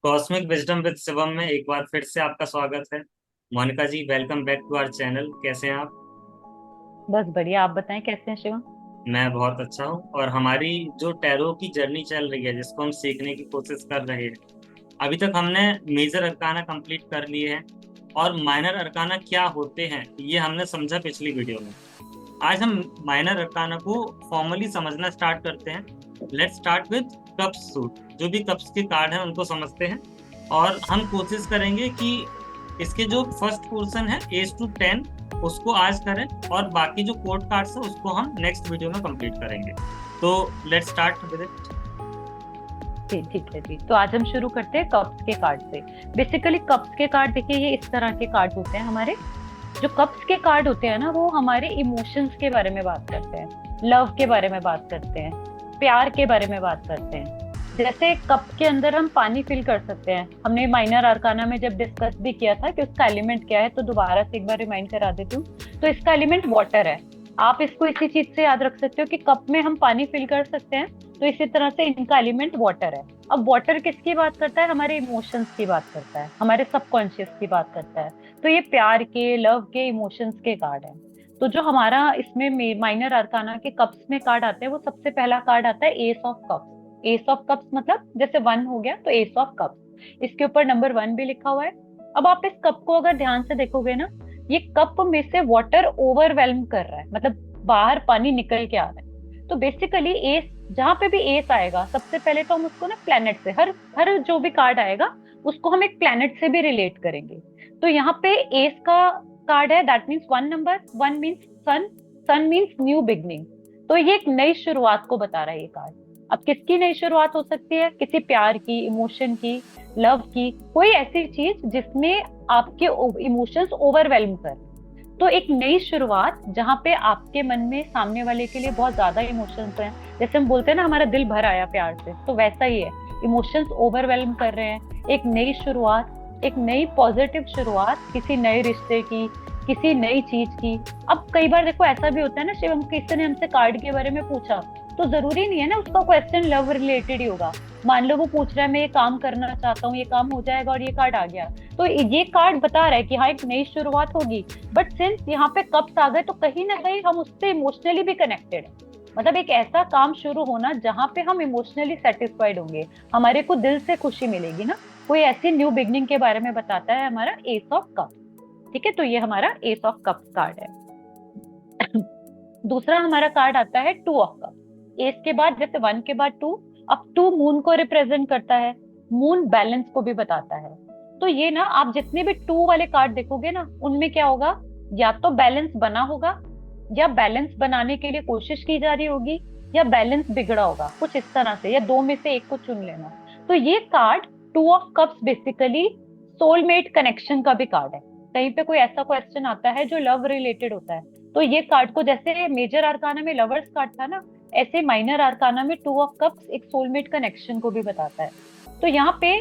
Cosmic wisdom with Shivam में एक बार फिर से आपका स्वागत है। Monika ji, welcome back to our channel. कैसे हैं आप? बस बढ़िया। आप बताएं कैसे हैं शिवम। मैं बहुत अच्छा हूँ। और हमारी जो टैरो की जर्नी चल रही है, जिसको हम सीखने की कोशिश कर रहे हैं, अभी तक हमने मेजर अरकाना कंप्लीट कर लिए हैं। और माइनर अरकाना क्या होते हैं ये हमने समझा पिछली वीडियो में। आज हम माइनर अरकाना को फॉर्मली समझना स्टार्ट करते हैं। Let's start with cups suit. जो भी कप्स के कार्ड हैं उनको समझते हैं। और हम कोशिश करेंगे कि इसके जो फर्स्ट पोर्शन है एज टू 10 उसको आज करें, और बाकी जो कोड कार्ड्स है उसको हम नेक्स्ट वीडियो में कंप्लीट करेंगे। तो लेट्स स्टार्ट विद इट। जी ठीक है जी। तो आज हम शुरू करते हैं कप्स के कार्ड से। बेसिकली कप्स के कार्ड देखिए, ये इस तरह के कार्ड होते हैं हमारे। जो कप्स के कार्ड होते हैं ना, वो हमारे इमोशंस के बारे में बात करते हैं, लव के बारे में बात करते हैं, प्यार के बारे में बात करते हैं। जैसे कप के अंदर हम पानी फिल कर सकते हैं। हमने माइनर आर्काना में जब डिस्कस भी किया था कि उसका एलिमेंट क्या है, तो दोबारा से एक बार रिमाइंड करा देती हूँ। तो इसका एलिमेंट वाटर है। आप इसको इसी चीज से याद रख सकते हो कि कप में हम पानी फिल कर सकते हैं। तो इसी तरह से इनका एलिमेंट वाटर है। अब वाटर किसकी बात करता है? हमारे इमोशंस की बात करता है, हमारे सबकॉन्शियस की बात करता है। तो ये प्यार के, लव के, इमोशंस के कार्ड हैं। तो जो हमारा इसमें माइनर अरकाना के कप्स में कार्ड आते हैं, वो सबसे पहला कार्ड आता है S of cups. S of cups मतलब जैसे वन हो गया तो एस ऑफ कप्स, इसके ऊपर नंबर वन भी लिखा हुआ है। अब आप इस कप को अगर ध्यान से देखोगे ना, ये कप में से वाटर ओवरवेल्म कर रहा है, मतलब बाहर पानी निकल के आ रहा है। तो बेसिकली एस, जहां पे भी एस आएगा सबसे पहले तो हम उसको ना प्लेनेट से, हर हर जो भी कार्ड आएगा उसको हम एक प्लेनेट से भी रिलेट करेंगे। तो यहाँ पे एस का कार्ड है, that means one number. One means sun, sun means new beginning. तो ये एक नई शुरुआत को बता रहा है ये कार्ड। अब किसकी नई शुरुआत हो सकती है? किसी प्यार की, इमोशन की, लव की, कोई ऐसी चीज जिसमें आपके इमोशंस ओवरवेल्म कर। तो एक नई शुरुआत जहां पे आपके मन में सामने वाले के लिए बहुत ज्यादा इमोशंस हैं। जैसे हम बोलते हैं ना, हमारा दिल भर आया प्यार से, तो वैसा ही है। इमोशंस ओवरवेल्म कर रहे हैं। एक नई शुरुआत, एक नई पॉजिटिव शुरुआत किसी नए रिश्ते की, किसी नई चीज की। अब कई बार देखो ऐसा भी होता है ना शिवम, किसी ने हमसे कार्ड के बारे में पूछा, तो जरूरी नहीं है ना उसका क्वेश्चन लव रिलेटेड ही होगा। मान लो वो पूछ रहा है मैं ये काम करना चाहता हूँ, ये काम हो जाएगा, और ये कार्ड आ गया। तो ये कार्ड बता रहा है कि हाँ एक नई शुरुआत होगी। बट सिंस यहाँ पे कप्स आ गए, तो कहीं ना कहीं हम उससे इमोशनली भी कनेक्टेड है। मतलब एक ऐसा काम शुरू होना जहां पे हम इमोशनली सेटिस्फाइड होंगे, हमारे को दिल से खुशी मिलेगी ना। कोई ऐसी न्यू बिगनिंग के बारे में बताता है हमारा एस ऑफ कप। ठीक है, तो ये हमारा एस ऑफ कप कार्ड है। दूसरा हमारा कार्ड आता है टू ऑफ कप। एस के बाद, जैसे वन के बाद टू, अब टू मून को रिप्रेजेंट करता है। मून बैलेंस को भी बताता है। तो ये ना, आप जितने भी टू वाले कार्ड देखोगे ना, उनमें क्या होगा? या तो बैलेंस बना होगा, या बैलेंस बनाने के लिए कोशिश की जा रही होगी, या बैलेंस बिगड़ा होगा, कुछ इस तरह से, या दो में से एक को चुन लेना। तो ये card two of cups basically soulmate connection का भी कार्ड है। कहीं पे कोई ऐसा क्वेश्चन आता है जो लव रिलेटेड होता है, तो ये कार्ड को, जैसे मेजर आर्काना में लवर्स कार्ड था ना, ऐसे माइनर आर्काना में टू ऑफ कप्स एक सोलमेट कनेक्शन को भी बताता है। तो यहाँ पे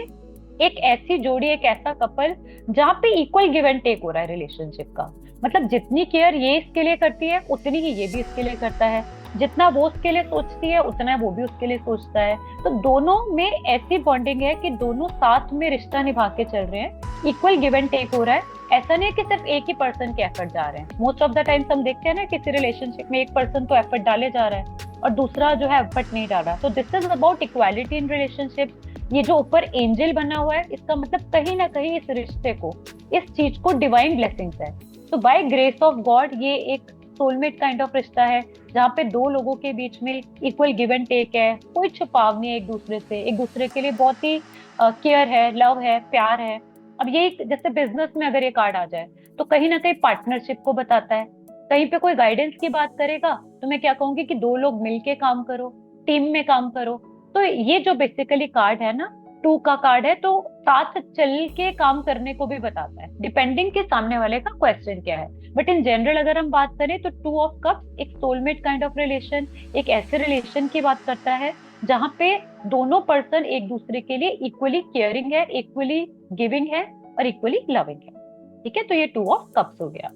एक ऐसी जोड़ी, एक ऐसा कपल जहाँ पे इक्वल गिव एंड टेक हो रहा है रिलेशनशिप का। मतलब जितनी केयर ये इसके लिए करती है, उतनी ही ये भी इसके लिए करता है। जितना वो उसके लिए सोचती है, उतना वो भी उसके लिए सोचता है। तो दोनों में ऐसी बॉन्डिंग है कि दोनों साथ में रिश्ता निभा के चल रहे हैं, इक्वल गिव एंड टेक हो रहा है। ऐसा नहीं है कि सिर्फ एक ही पर्सन के एफर्ट जा रहे हैं। मोस्ट ऑफ द टाइम्स हम देखते हैं ना, किसी रिलेशनशिप में एक पर्सन तो एफर्ट डाले जा रहा है और दूसरा जो है एफर्ट नहीं डाल रहा। तो this is about equality in relationship. ये जो ऊपर एंजल बना हुआ है, इसका मतलब कहीं ना कहीं इस रिश्ते को, इस चीज को डिवाइन ब्लेसिंग्स है। तो बाय ग्रेस ऑफ गॉड ये एक सोलमेट काइंड ऑफ रिश्ता है, जहाँ पे दो लोगों के बीच में इक्वल गिव एंड टेक है। कोई छुपाव नहीं है एक दूसरे से, एक दूसरे के लिए बहुत ही केयर है, लव है, प्यार है। अब ये जैसे बिजनेस में अगर ये कार्ड आ जाए, तो कहीं ना कहीं पार्टनरशिप को बताता है। कहीं पे कोई गाइडेंस की बात करेगा, तो मैं क्या कहूंगी कि दो लोग मिलके काम करो, टीम में काम करो। तो ये जो बेसिकली कार्ड है ना, टू का कार्ड है, तो साथ चल के काम करने को भी बताता है, डिपेंडिंग कि सामने वाले का क्वेश्चन क्या है। बट इन जनरल अगर हम बात करें, तो टू ऑफ कप्स एक सोलमेट काइंड ऑफ रिलेशन, एक ऐसे रिलेशन की बात करता है जहां पे दोनों पर्सन एक दूसरे के लिए इक्वली केयरिंग है, इक्वली गिविंग है, और इक्वली लविंग है। ठीक है, तो ये टू ऑफ कप्स हो गया।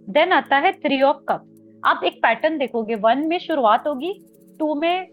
देन आता है थ्री ऑफ कप्स। आप एक पैटर्न देखोगे, वन में शुरुआत होगी, टू में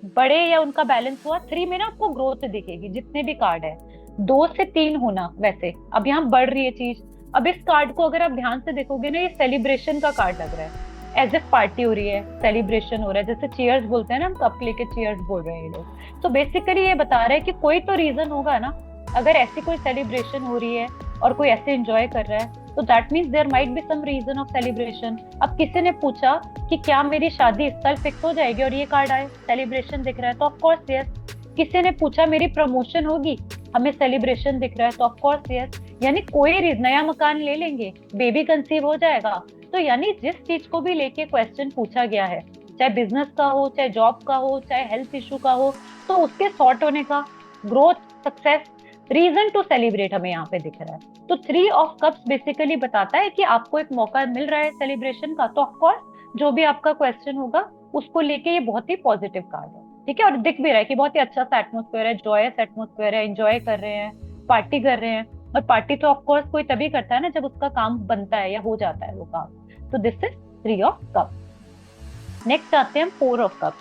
बड़े या उनका बैलेंस हुआ। 3 में ना आपको ग्रोथ दिखेगी जितने भी कार्ड है। 2 से 3 होना वैसे, अब यहाँ बढ़ रही है चीज। अब इस कार्ड को अगर आप ध्यान से देखोगे ना, ये सेलिब्रेशन का कार्ड लग रहा है, एज इफ पार्टी हो रही है, सेलिब्रेशन हो रहा है, जैसे चीयर्स बोलते हैं ना, हम कप लेके चीयर्स बोल रहे हैं ये लोग। तो बेसिकली ये बता रहा है कि कोई तो रीजन होगा ना, अगर ऐसी कोई सेलिब्रेशन हो रही है और कोई ऐसे एंजॉय कर रहा है, तो that means there might be some reason of celebration. अब किसी ने पूछा कि क्या मेरी शादी इस साल फिक्स हो जाएगी, और ये कार्ड आए, सेलिब्रेशन दिख रहा है, तो ऑफ कोर्स यस। किसी ने पूछा मेरी प्रमोशन होगी, हमें सेलिब्रेशन दिख रहा है, तो ऑफ कोर्स यस। यानी कोई नया मकान ले लेंगे, बेबी कंसीव हो जाएगा। तो यानी जिस चीज को भी लेके क्वेश्चन पूछा गया है, चाहे बिजनेस का हो, चाहे जॉब का हो, चाहे हेल्थ इशू का हो, तो उसके सॉर्ट होने का, growth, success, reason to celebrate हमें यहाँ पे दिख रहा है। तो 3 ऑफ कप्स बेसिकली बताता है कि आपको एक मौका मिल रहा है सेलिब्रेशन का। तो ऑफकोर्स जो भी आपका क्वेश्चन होगा उसको लेके ये बहुत ही पॉजिटिव कार्ड है, ठीक है। और दिख भी रहा है कि बहुत ही अच्छा सा एटमोस्फेयर है, जॉयस एटमोस्फेयर है, एंजॉय कर रहे हैं, पार्टी कर रहे हैं। और पार्टी तो ऑफकोर्स कोई तभी करता है ना जब उसका काम बनता है या हो जाता है वो काम। तो this is 3 of cup. Next आते हैं 4 of cup.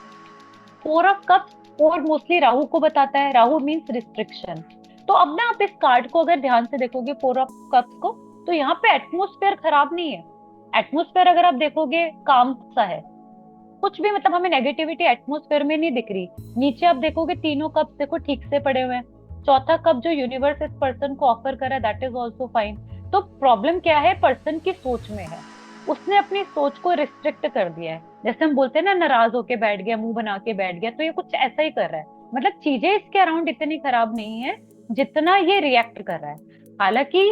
4 of cups, 4 mostly Rahu को बताता है। Rahu means restriction. तो अब ना आप इस कार्ड को अगर ध्यान से देखोगे 4 ऑफ कप्स को, तो यहाँ पे एटमोस्फेयर खराब नहीं है। एटमोस्फेयर अगर आप देखोगे काम सा है, कुछ भी मतलब हमें नेगेटिविटी एटमोस्फेयर में नहीं दिख रही। नीचे आप देखोगे तीनों कप देखो ठीक से पड़े हुए हैं। चौथा कप जो यूनिवर्स इस पर्सन को ऑफर कर रहा है, दैट इज ऑल्सो फाइन। तो प्रॉब्लम क्या है, पर्सन की सोच में है। उसने अपनी सोच को रिस्ट्रिक्ट कर दिया है। जैसे हम बोलते हैं ना, नाराज होके बैठ गया, मुंह बना के बैठ गया, तो ये कुछ ऐसा ही कर रहा है। मतलब चीजें इसके अराउंड इतनी खराब नहीं है जितना ये रिएक्ट कर रहा है। हालांकि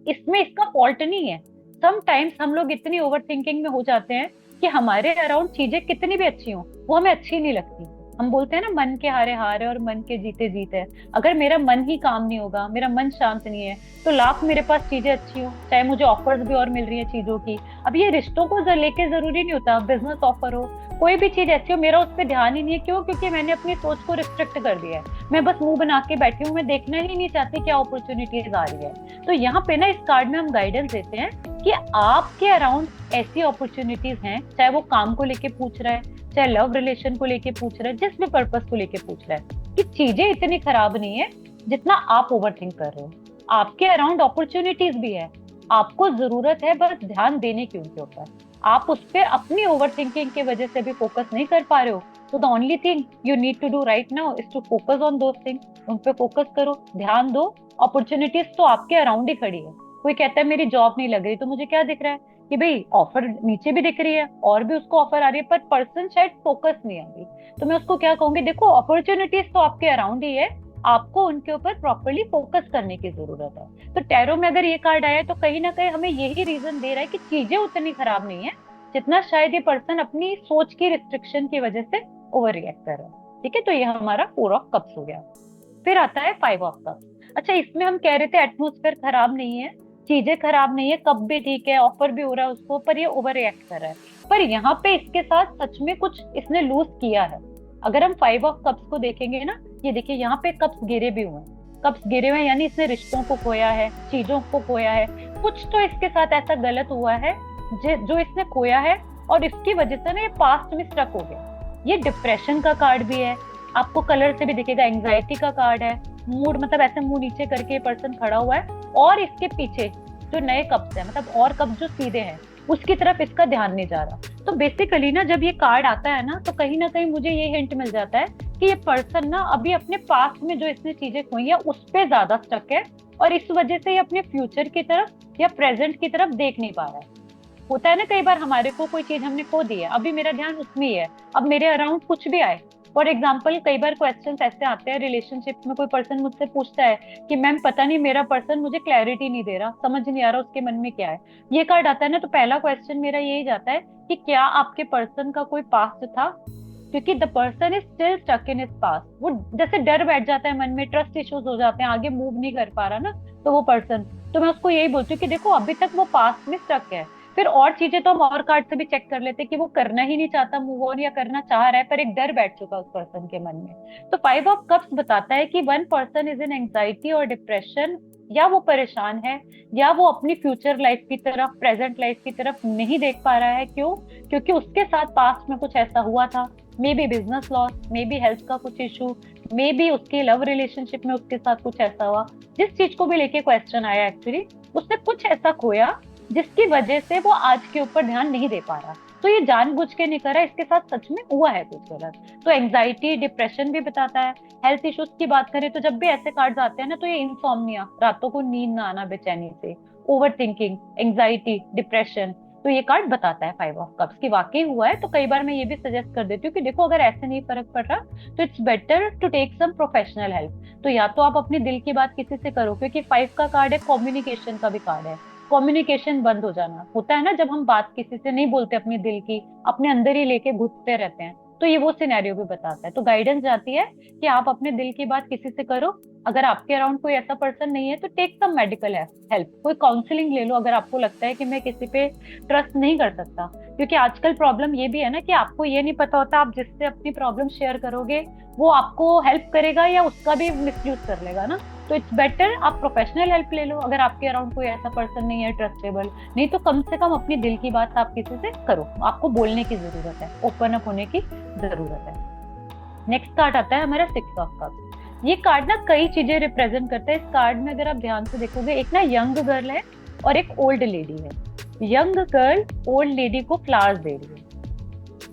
इसमें इसका फॉल्ट नहीं है। समटाइम्स हम लोग इतनी ओवर थिंकिंग में हो जाते हैं कि हमारे अराउंड चीजें कितनी भी अच्छी हो, वो हमें अच्छी नहीं लगती। हम बोलते हैं ना, मन के हारे हार है और मन के जीते जीत है। अगर मेरा मन ही काम नहीं होगा, मेरा मन शांत नहीं है, तो लाख मेरे पास चीजें अच्छी हो, चाहे मुझे ऑफर्स भी और मिल रही है चीजों की। अब ये रिश्तों को लेके जरूरी नहीं होता, बिजनेस ऑफर हो, कोई भी चीज ऐसी हो, मेरा उस पर ध्यान ही नहीं है। क्यों? क्योंकि मैंने अपनी सोच को रिस्ट्रिक्ट कर दिया है। मैं बस मुंह बना के बैठी हूँ, मैं देखना ही नहीं चाहती क्या अपॉर्चुनिटीज आ रही है। तो यहाँ पे ना इस कार्ड में हम गाइडेंस देते हैं कि आपके अराउंड ऐसी अपॉर्चुनिटीज हैं, चाहे वो काम को लेके पूछ रहा है, चाहे लव रिलेशन को लेके पूछ रहा है, जिस भी पर्पस को लेके पूछ रहा है, कि चीजें इतनी खराब नहीं है जितना आप ओवर थिंक कर रहे हो। आपके अराउंड अपॉर्चुनिटीज भी है, आपको जरूरत है बस ध्यान देने की उनके ऊपर। आप उस पर अपनी ओवर थिंकिंग की वजह से भी फोकस नहीं कर पा रहे हो। तो the only thing you need to do right now is to focus on those things. उन पे फोकस करो, ध्यान दो। अपॉर्चुनिटीज तो आपके अराउंड ही खड़ी है। कोई कहता है मेरी जॉब नहीं लग रही, तो मुझे क्या दिख रहा है कि भाई ऑफर नीचे भी दिख रही है और भी उसको ऑफर आ रही है, पर पर्सन शायद फोकस नहीं आ रही। तो मैं उसको क्या कहूंगी, देखो अपॉर्चुनिटीज तो आपके अराउंड ही है, आपको उनके ऊपर प्रॉपरली फोकस करने की जरूरत है। तो टैरो में अगर ये कार्ड आया तो कहीं ना कहीं हमें यही रीजन दे रहा है कि चीजें उतनी खराब नहीं है जितना शायद ये पर्सन अपनी सोच की रिस्ट्रिक्शन की वजह से ओवर रिएक्ट कर रहा है। ठीक है, तो ये हमारा 4 ऑफ कप्स हो गया। फिर आता है 5 ऑफ कप्स। अच्छा, इसमें हम कह रहे थे एटमोस्फेयर खराब नहीं है, चीजें खराब नहीं है, कप भी ठीक है, ऑफर भी हो रहा है उसको, पर ये ओवर रिएक्ट कर रहा है। पर यहाँ पे इसके साथ सच में कुछ इसने लूज किया है। अगर हम 5 ऑफ कप्स को देखेंगे ना, ये देखिए यहाँ पे कप्स गिरे भी हुए हैं। कप्स गिरे हुए हैं यानी इसने रिश्तों को खोया है, चीजों को खोया है। कुछ तो इसके साथ ऐसा गलत हुआ है जो इसने खोया है, और इसकी वजह से ना ये पास्ट में स्ट्रक हो गया। ये डिप्रेशन का कार्ड भी है, आपको कलर से भी दिखेगा, एंग्जाइटी का कार्ड है, मूड मतलब ऐसे मुंह नीचे करके पर्सन खड़ा हुआ है, और इसके पीछे जो नए कप्स है, मतलब और कप्स जो सीधे हैं, उसकी तरफ इसका ध्यान नहीं जा रहा। तो बेसिकली ना जब ये कार्ड आता है ना, तो कहीं ना कहीं मुझे ये हिंट मिल जाता है कि ये पर्सन ना अभी अपने पास्ट में जो इसने चीजें खोई है उस पे ज्यादा स्टक है, और इस वजह से ये अपने फ्यूचर की तरफ या प्रेजेंट की तरफ देख नहीं पा रहा है। होता है ना कई बार हमारे को कोई चीज हमने खो दी है, अभी मेरा ध्यान उसमें ही है, अब मेरे अराउंड कुछ भी आए। फॉर एग्जाम्पल कई बार क्वेश्चन ऐसे आते हैं रिलेशनशिप में, कोई पर्सन मुझसे पूछता है कि मैम पता नहीं मेरा पर्सन मुझे क्लैरिटी नहीं दे रहा, समझ नहीं आ रहा उसके मन में क्या है। ये कार्ड आता है ना, तो पहला क्वेश्चन मेरा यही जाता है कि क्या आपके पर्सन का कोई पास्ट था, क्योंकि the person is still stuck in his past. वो जैसे डर बैठ जाता है मन में, ट्रस्ट इश्यूज हो जाते हैं, आगे मूव नहीं कर पा रहा ना तो वो पर्सन। तो मैं उसको यही बोलती हूँ कि देखो अभी तक वो पास्ट में स्टक है। फिर और चीजें तो हम और कार्ड से भी चेक कर लेते हैं कि वो करना ही नहीं चाहता मूव ऑन, या करना चाह रहा है पर एक डर बैठ चुका उस पर्सन के मन में। तो 5 ऑफ कप्स बताता है कि one person is in anxiety और डिप्रेशन, या वो परेशान है, या वो अपनी फ्यूचर लाइफ की तरफ, प्रेजेंट लाइफ की तरफ नहीं देख पा रहा है। क्यों? क्योंकि उसके साथ पास्ट में कुछ ऐसा हुआ था may be business loss, may be health का कुछ इशू, मे बी उसके लव रिलेशनशिप में उसके साथ कुछ ऐसा हुआ, जिस चीज को भी लेके क्वेश्चन आया एक्चुअली उसने कुछ ऐसा खोया जिसकी वजह से वो आज के ऊपर ध्यान नहीं दे पा रहा। तो ये जानबूझ के नहीं कर रहा, इसके साथ सच में हुआ है कुछ गलत। तो एंजाइटी डिप्रेशन भी बताता है। हेल्थ इश्यूज की बात करें तो जब भी ऐसे कार्ड्स आते हैं ना, तो ये इंसोम्निया, रातों को नींद ना आना बेचैनी से, ओवर थिंकिंग, एंजाइटी, डिप्रेशन, तो ये कार्ड बताता है 5 ऑफ कप्स की वाकई हुआ है। तो कई बार मैं ये भी सजेस्ट कर देती हूँ कि देखो अगर ऐसे नहीं फर्क पड़ रहा तो it's better to take some professional help. तो या तो आप अपने दिल की बात किसी से करो, क्योंकि 5 का कार्ड है, कम्युनिकेशन का भी कार्ड है। कम्युनिकेशन बंद हो जाना होता है ना, जब हम बात किसी से नहीं बोलते अपनी दिल की, अपने अंदर ही लेके घुटते रहते हैं, तो ये वो सिनेरियो भी बताता है। तो गाइडेंस जाती है कि आप अपने दिल की बात किसी से करो। अगर आपके अराउंड कोई ऐसा पर्सन नहीं है तो टेक सम मेडिकल हेल्प, कोई काउंसलिंग ले लो अगर आपको लगता है कि मैं किसी पे ट्रस्ट नहीं कर सकता। क्योंकि आजकल प्रॉब्लम ये भी है ना कि आपको ये नहीं पता होता आप जिससे अपनी प्रॉब्लम शेयर करोगे वो आपको हेल्प करेगा या उसका भी मिसयूज कर लेगा ना। तो इट्स बेटर आप प्रोफेशनल हेल्प ले लो अगर आपके अराउंड कोई ऐसा पर्सन नहीं है ट्रस्टेबल। नहीं तो कम से कम अपनी दिल की बात आप किसी से करो, आपको बोलने की जरूरत है, ओपन अप होने की जरूरत है। नेक्स्ट कार्ड आता है हमारा 6 ऑफ कप्स। ये कार्ड ना कई चीजें रिप्रेजेंट करता है। इस कार्ड में अगर आप ध्यान से देखोगे, एक ना यंग गर्ल है और एक ओल्ड लेडी है। यंग गर्ल ओल्ड लेडी को फ्लावर्स दे रही है।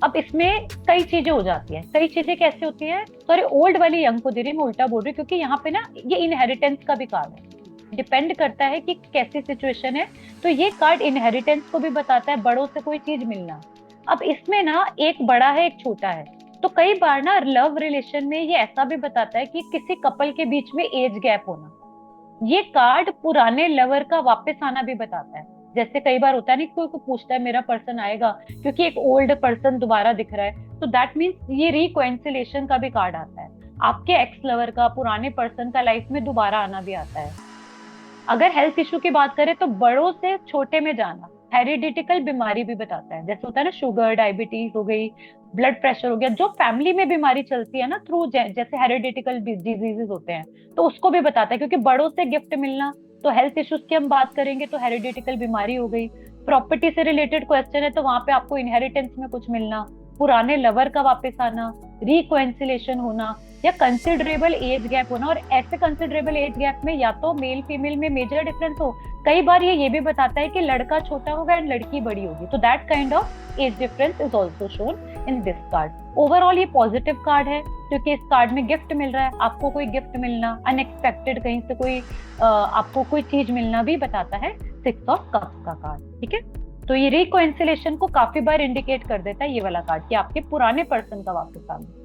अब इसमें कई चीजें हो जाती हैं। कई चीजें कैसे होती है, सॉरी ओल्ड वाली यंग को दे रही है, मैं उल्टा बोल रही हूँ, क्योंकि यहाँ पे ना ये इनहेरिटेंस का भी कार्ड है, डिपेंड करता है कि कैसी सिचुएशन है। तो ये कार्ड इनहेरिटेंस को भी बताता है, बड़ों से कोई चीज मिलना। अब इसमें ना एक बड़ा है एक छोटा है, तो कई बार ना लव रिलेशन में ये ऐसा भी बताता है कि किसी कपल के बीच में एज गैप होना। ये कार्ड पुराने लवर का वापस आना भी बताता है। जैसे कई बार होता है नहीं, कोई को पूछता है मेरा पर्सन आएगा, क्योंकि एक ओल्ड पर्सन दोबारा दिख रहा है, तो दैट मीन्स ये रिकॉन्सिलेशन का भी कार्ड आता है। आपके एक्स लवर का, पुराने पर्सन का लाइफ में दोबारा आना भी आता है। अगर हेल्थ इशू की बात करें तो बड़ों से छोटे में जाना, हेरिडिटिकल बीमारी भी बताता है। जैसे होता है ना शुगर, डायबिटीज हो गई, ब्लड प्रेशर हो गया, जो फैमिली में बीमारी चलती है ना थ्रू, जैसे हेरिडिटिकल डिजीजेस होते हैं, तो उसको भी बताता है। क्योंकि बड़ों से गिफ्ट मिलना, तो हेल्थ इश्यूज की हम बात करेंगे तो हेरिडिटिकल बीमारी हो गई। प्रॉपर्टी से रिलेटेड क्वेश्चन है तो वहां पे आपको इनहेरिटेंस में कुछ मिलना, पुराने लवर का वापस आना, रिकोएंसिलेशन होना, या कंसिडरेबल एज गैप होना। और ऐसे कंसिडरेबल एज गैप में या तो मेल फीमेल में मेजर डिफरेंस हो, कई बार ये भी बताता है कि लड़का छोटा होगा एंड लड़की बड़ी होगी, तो that kind of age difference is also shown in this card. Overall ये पॉजिटिव कार्ड है, क्योंकि इस कार्ड में गिफ्ट मिल रहा है, आपको कोई गिफ्ट मिलना, अनएक्सपेक्टेड कहीं से कोई आपको कोई चीज मिलना भी बताता है 6 ऑफ कप्स का कार्ड। ठीक है, तो ये रिकोएंसिलेशन को काफी बार इंडिकेट कर देता है ये वाला कार्ड, कि आपके पुराने पर्सन का वापस आना।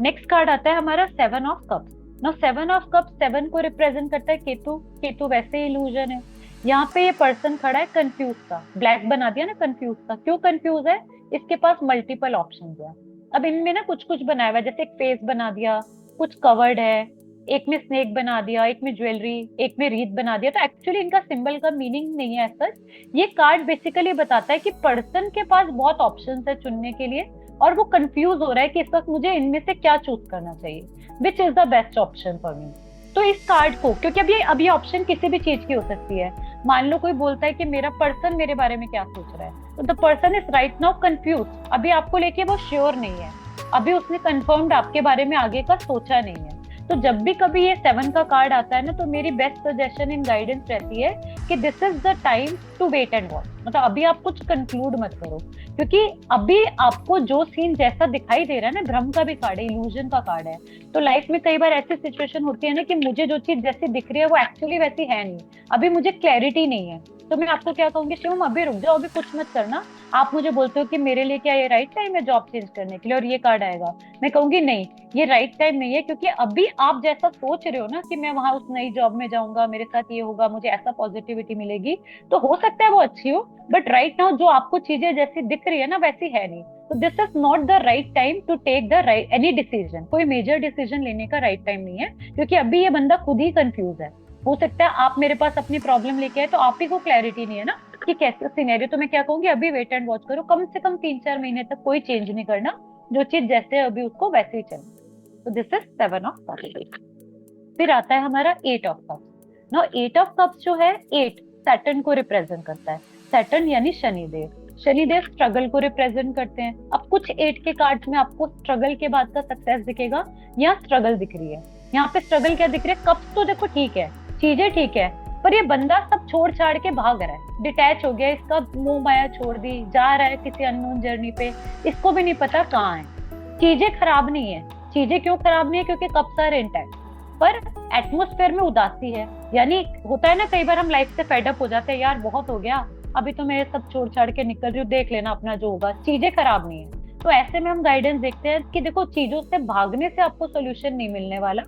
नेक्स्ट कार्ड आता है हमारा 7 of cups. Now 7 of cups 7 को रिप्रेजेंट करता है केतु। केतु वैसे इल्यूजन है। यहाँ पे ये पर्सन खड़ा है कंफ्यूज का, ब्लैक बना दिया ना कंफ्यूज का। क्यों कंफ्यूज है, इसके पास मल्टीपल ऑप्शन है। अब इनमें ना कुछ कुछ बनाया हुआ है, जैसे एक फेस बना दिया, कुछ कवर्ड है, एक में स्नेक बना दिया, एक में ज्वेलरी, एक में रीत बना दिया। तो एक्चुअली इनका सिंबल का मीनिंग नहीं है ऐसा। ये कार्ड बेसिकली बताता है कि पर्सन के पास बहुत ऑप्शंस है चुनने के लिए, और वो कंफ्यूज हो रहा है कि इस वक्त मुझे इनमें से क्या चूज करना चाहिए, which is the best option for me. तो इस कार्ड को, क्योंकि अब ये ऑप्शन किसी भी चीज की हो सकती है। मान लो कोई बोलता है कि मेरा पर्सन मेरे बारे में क्या सोच रहा है, तो the person is right now confuse. अभी आपको लेके वो श्योर नहीं है, अभी उसने कंफर्म्ड आपके बारे में आगे का सोचा नहीं है। तो जब भी कभी ये 7 का कार्ड आता है ना, तो मेरी बेस्ट सजेशन इन गाइडेंस रहती है कि this is the time to wait and watch. मतलब अभी आप कुछ कंक्लूड मत करो, क्योंकि अभी आपको जो सीन जैसा दिखाई दे रहा है ना, भ्रम का भी कार्ड है, इल्यूजन का कार्ड है। तो लाइफ में कई बार ऐसी सिचुएशन होती है ना कि मुझे जो चीज जैसी दिख रही है वो एक्चुअली वैसी है नहीं, अभी मुझे क्लैरिटी नहीं है। तो मैं आपको क्या कहूंगी, शिवम अभी रुक जाओ, अभी कुछ मत करना। आप मुझे बोलते हो कि मेरे लिए क्या ये राइट टाइम है जॉब चेंज करने के लिए, और ये कार्ड आएगा, मैं कहूंगी नहीं, ये राइट टाइम नहीं है। क्योंकि अभी आप जैसा सोच रहे हो ना कि मैं वहां उस नई जॉब में जाऊंगा, मेरे साथ ये होगा, मुझे ऐसा पॉजिटिविटी मिलेगी, तो हो सकता है वो अच्छी हो, बट राइट नाउ जो आपको चीजें जैसी दिख रही है ना वैसी है नहीं। तो this is not the right time to take the right any decision. कोई मेजर डिसीजन लेने का राइट टाइम नहीं है, क्योंकि अभी ये बंदा खुद ही कंफ्यूज है। हो सकता है आप मेरे पास अपनी प्रॉब्लम लेके आए तो आप ही को क्लैरिटी नहीं है ना कि कैसे सिनेरियो। तो मैं क्या कहूंगी, अभी वेट एंड वॉच करो, कम से कम 3-4 महीने तक कोई चेंज नहीं करना, जो चीज जैसे है अभी उसको वैसे ही चलना। तो दिस इज 7 ऑफ कप्स। फिर आता है हमारा 8 of cups. Now 8 of cups जो है, 8 सैटर्न को रिप्रेजेंट करता है। सैटर्न यानी शनिदेव। शनिदेव स्ट्रगल को रिप्रेजेंट करते हैं। अब कुछ 8 के कार्ड्स में आपको स्ट्रगल के बाद का सक्सेस दिखेगा, यहाँ स्ट्रगल दिख रही है। यहाँ पे स्ट्रगल क्या दिख रही है, कप्स तो देखो ठीक है, चीजें ठीक है, पर ये बंदा सब छोड़ छाड़ के भाग रहा है, डिटैच हो गया, इसका मोह माया छोड़ दी, जा रहा है किसी अननोन जर्नी पे, इसको भी नहीं पता कहाँ है। चीजें खराब नहीं है। चीजें क्यों खराब नहीं है, क्योंकि कप्स आर इंटैक्ट, पर एटमोस्फेयर में उदासी है। यानी होता है ना, कई बार हम लाइफ से फेड अप हो जाते हैं, यार बहुत हो गया, अभी तो मैं सब छोड़ छाड़ के निकल रही हूँ, देख लेना अपना जो होगा। चीजें खराब नहीं है। तो ऐसे में हम गाइडेंस देखते हैं कि देखो, चीजों से भागने से आपको सोल्यूशन नहीं मिलने वाला,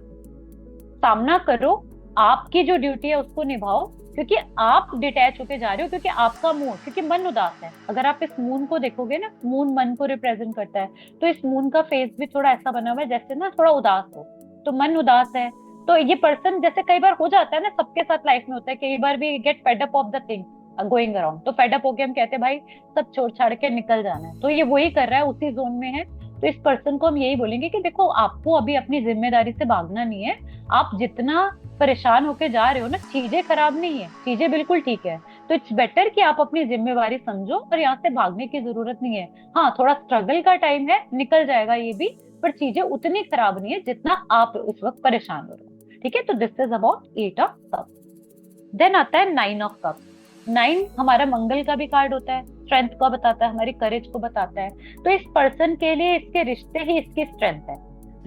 सामना करो, आपकी जो ड्यूटी है उसको निभाओ, क्योंकि आप डिटैच होके जा रहे हो, क्योंकि आपका मून, क्योंकि मन उदास है। अगर आप इस मून को देखोगे ना, मून मन को रिप्रेजेंट करता है, तो इस मून का फेस भी थोड़ा ऐसा बना हुआ है जैसे ना थोड़ा उदास हो, तो मन उदास है। तो ये पर्सन, जैसे कई बार हो जाता है ना, सबके साथ लाइफ में होता है, कई बार भी get fed up of the thing going around, तो फेड अप होके हम कहते हैं भाई सब छोड़ छाड़ के निकल जाना है, तो ये वही कर रहा है, उसी जोन में है। तो इस पर्सन को हम यही बोलेंगे कि देखो, आपको अभी अपनी जिम्मेदारी से भागना नहीं है। आप जितना परेशान होके जा रहे हो ना, चीजें खराब नहीं है, चीजें बिल्कुल ठीक है। तो इट्स बेटर कि आप अपनी जिम्मेवारी समझो, और यहाँ से भागने की जरूरत नहीं है। हाँ, थोड़ा स्ट्रगल का टाइम है, निकल जाएगा ये भी, पर चीजें उतनी खराब नहीं है जितना आप उस वक्त परेशान हो रहे हो। ठीक है, तो this is about 8 of cups. Then आता है 9 ऑफ कप्स। 9 हमारा मंगल का भी कार्ड होता है, स्ट्रेंथ को बताता है, हमारी करेज को बताता है। तो इस पर्सन के लिए इसके रिश्ते ही इसकी स्ट्रेंथ है।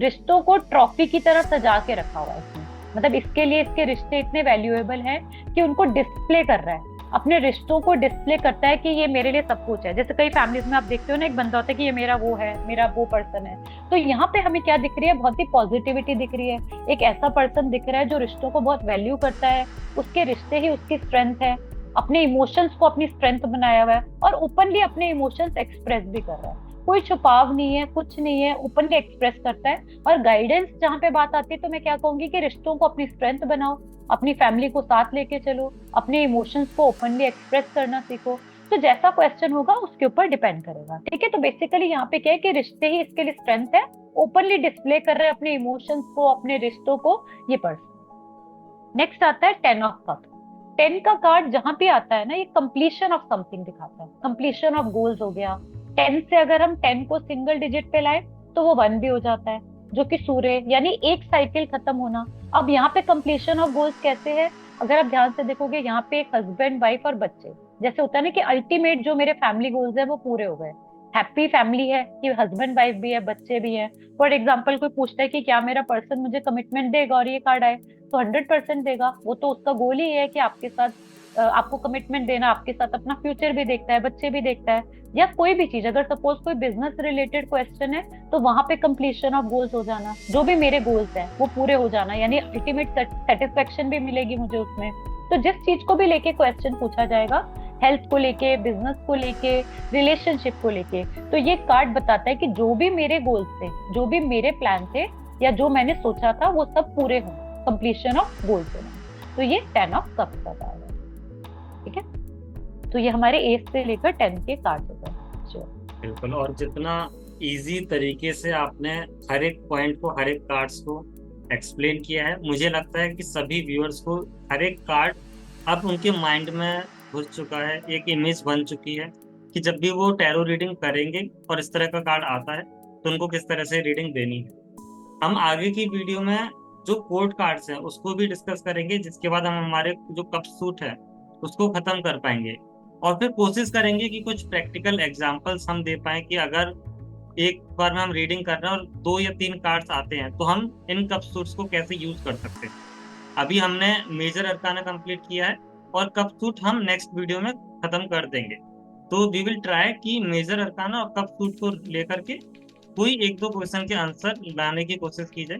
रिश्तों को ट्रॉफी की तरह सजा के रखा हुआ है इसने, मतलब इसके लिए इसके रिश्ते इतने वैल्यूएबल हैं कि उनको डिस्प्ले कर रहा है, अपने रिश्तों को डिस्प्ले करता है कि ये मेरे लिए सब कुछ है। जैसे कई फैमिलीज में आप देखते हो ना, एक बंदा होता है कि ये मेरा वो है, मेरा वो पर्सन है। तो यहाँ पे हमें क्या दिख रही है, बहुत ही पॉजिटिविटी दिख रही है। एक ऐसा पर्सन दिख रहा है जो रिश्तों को बहुत वैल्यू करता है, उसके रिश्ते ही उसकी स्ट्रेंथ है, अपने इमोशंस को अपनी स्ट्रेंथ बनाया हुआ है, और ओपनली अपने इमोशंस एक्सप्रेस भी कर रहा है। कोई छुपाव नहीं है, कुछ नहीं है, ओपनली एक्सप्रेस करता है। और गाइडेंस जहाँ पे बात आती है, तो मैं क्या कहूंगी कि रिश्तों को अपनी स्ट्रेंथ बनाओ, अपनी फैमिली को साथ लेके चलो, अपने इमोशंस को ओपनली एक्सप्रेस करना सीखो। तो जैसा क्वेश्चन होगा उसके ऊपर डिपेंड करेगा। ठीक है, तो बेसिकली यहाँ पे क्या है कि रिश्ते ही इसके लिए स्ट्रेंथ है, ओपनली डिस्प्ले कर रहे हैं अपने इमोशंस को, अपने रिश्तों को, ये पर्सन। नेक्स्ट आता है 10 ऑफ कप्स। 10 का कार्ड जहां भी आता है ना, ये कंप्लीशन ऑफ समथिंग दिखाता है, कंप्लीशन ऑफ गोल्स हो गया। 10 से अगर हम 10 को सिंगल डिजिट पे लाए तो वो 1 भी हो जाता है, जो कि सूर्य, यानी एक साइकिल खत्म होना। अब यहाँ पे कंप्लीशन ऑफ गोल्स कैसे है, अगर आप ध्यान से देखोगे, यहाँ पे एक हस्बैंड वाइफ और बच्चे, जैसे होता है ना कि अल्टीमेट जो मेरे फैमिली गोल्स है वो पूरे हो गए, हैप्पी फैमिली है कि हस्बैंड वाइफ भी है, बच्चे भी है। फॉर एग्जाम्पल कोई पूछता है कि क्या मेरा पर्सन मुझे कमिटमेंट देगा, और ये कार्ड आए, तो 100% देगा। वो तो उसका गोल ही है कि आपके साथ आपको कमिटमेंट देना, आपके साथ अपना फ्यूचर भी देखता है, बच्चे भी देखता है, या कोई भी चीज। अगर सपोज कोई बिजनेस रिलेटेड क्वेश्चन है, तो वहां पे कंप्लीशन ऑफ गोल्स हो जाना, जो भी मेरे गोल्स है वो पूरे हो जाना, यानी अल्टीमेट सेटिस्फेक्शन भी मिलेगी मुझे उसमें। तो जिस चीज को भी लेके क्वेश्चन पूछा जाएगा, हेल्थ को लेके, बिजनेस को लेके, रिलेशनशिप को लेके, तो ये कार्ड बताता है कि जो भी मेरे गोल्स थे, जो भी मेरे प्लान थे, या जो मैंने सोचा था, वो सब पूरे हों, कंप्लीशन ऑफ गोल्स होना। तो ये 10 ऑफ कप्स का कार्ड है। ठीक है, तो ये हमारे 8 से लेकर 10 के कार्ड होते हैं। बिल्कुल, और जितना इजी तरीके से आपने हर एक पॉइंट को, हर एक कार्ड्स को एक्सप्लेन किया है, मुझे लगता है कि सभी व्यूअर्स को हर एक कार्ड अब उनके माइंड में घुस चुका है, एक इमेज बन चुकी है कि जब भी वो टैरो रीडिंग करेंगे और इस तरह का कार्ड आता है तो उनको किस तरह से रीडिंग देनी है। हम आगे की वीडियो में जो कोड कार्ड्स हैं उसको भी डिस्कस करेंगे, जिसके बाद हम हमारे जो कप सूट है उसको खत्म कर पाएंगे, और फिर कोशिश करेंगे कि कुछ प्रैक्टिकल एग्जांपल्स हम दे पाएं कि अगर एक बार में हम रीडिंग कर रहे हैं और 2 या 3 कार्ड्स आते हैं तो हम इन कप सूट्स को कैसे यूज कर सकते हैं। अभी हमने मेजर अरकाना कंप्लीट किया है और कप सूट हम नेक्स्ट वीडियो में खत्म कर देंगे। तो वी विल ट्राई कि मेजर अरकाना और कप सूट को लेकर के कोई 1-2 क्वेश्चन के आंसर लाने की कोशिश की जाए।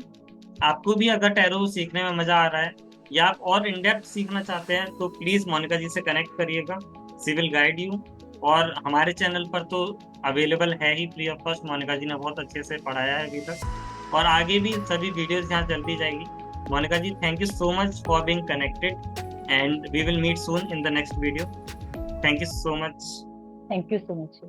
आपको भी अगर टैरो सीखने में मजा आ रहा है या आप और इन डेप्थ सीखना चाहते हैं तो प्लीज मोनिका जी से कनेक्ट करिएगा, सी विल गाइड यू। और हमारे चैनल पर तो अवेलेबल है ही फ्री ऑफ कॉस्ट, मोनिका जी ने बहुत अच्छे से पढ़ाया है अभी तक, और आगे भी सभी वीडियोस यहाँ चलती जाएगी। Monika ji, thank you so much for being connected and we will meet soon in the next video. Thank you so much. Thank you so much.